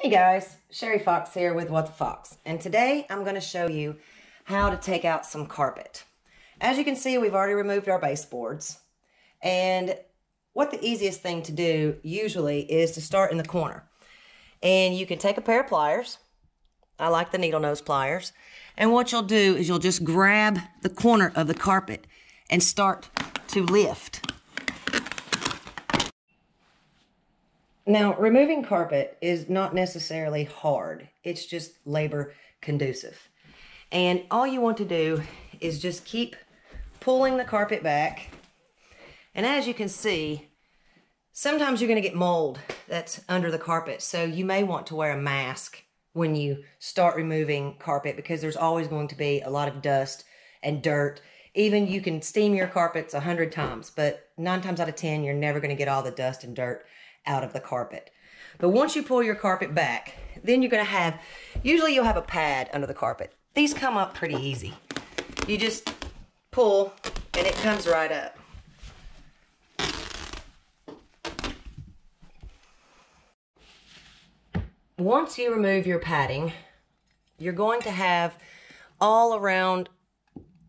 Hey guys, Sherry Fox here with What the Fox, and today I'm going to show you how to take out some carpet. As you can see, we've already removed our baseboards, and what the easiest thing to do usually is to start in the corner. And you can take a pair of pliers. I like the needle nose pliers. And what you'll do is you'll just grab the corner of the carpet and start to lift. Now, removing carpet is not necessarily hard. It's just labor conducive. And all you want to do is just keep pulling the carpet back. And as you can see, sometimes you're going to get mold that's under the carpet. So you may want to wear a mask when you start removing carpet because there's always going to be a lot of dust and dirt. Even you can steam your carpets 100 times, but 9 times out of 10, you're never going to get all the dust and dirt out of the carpet. But once you pull your carpet back, then you're going to have, usually you'll have a pad under the carpet. These come up pretty easy. You just pull and it comes right up. Once you remove your padding, you're going to have all around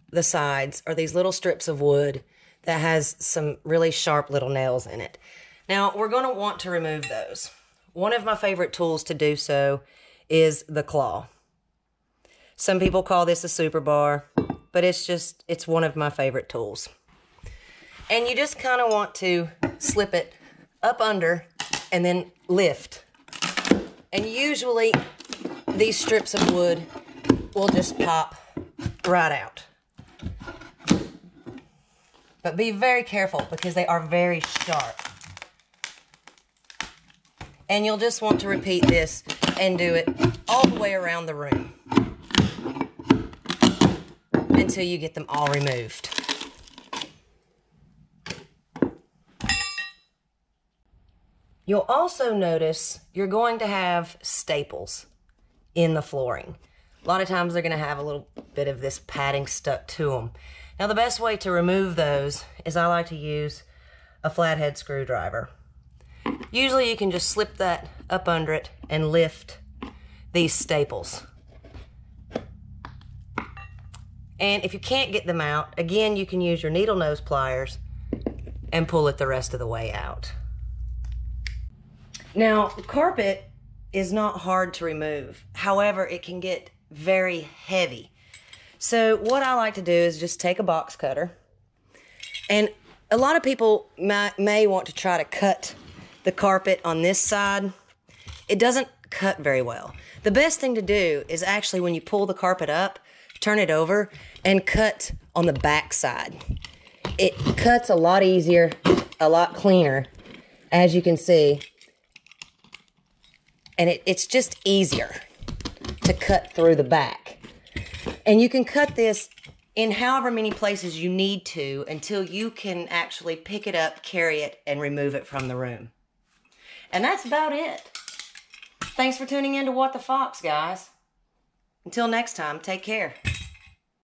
the sides are these little strips of wood that has some really sharp little nails in it. Now, we're going to want to remove those. One of my favorite tools to do so is the claw. Some people call this a super bar, but it's one of my favorite tools. And you just kind of want to slip it up under and then lift. And usually these strips of wood will just pop right out. But be very careful because they are very sharp. And you'll just want to repeat this and do it all the way around the room until you get them all removed. You'll also notice you're going to have staples in the flooring. A lot of times they're going to have a little bit of this padding stuck to them. Now the best way to remove those is I like to use a flathead screwdriver. Usually you can just slip that up under it and lift these staples. And if you can't get them out, again, you can use your needle nose pliers and pull it the rest of the way out. Now, carpet is not hard to remove. However, it can get very heavy. So what I like to do is just take a box cutter. And a lot of people may want to try to cut the carpet on this side. It doesn't cut very well. The best thing to do is actually when you pull the carpet up, turn it over and cut on the back side. It cuts a lot easier, a lot cleaner, as you can see. And it's just easier to cut through the back. And you can cut this in however many places you need to until you can actually pick it up, carry it, and remove it from the room. And that's about it. Thanks for tuning in to What the Fox, guys. Until next time, take care.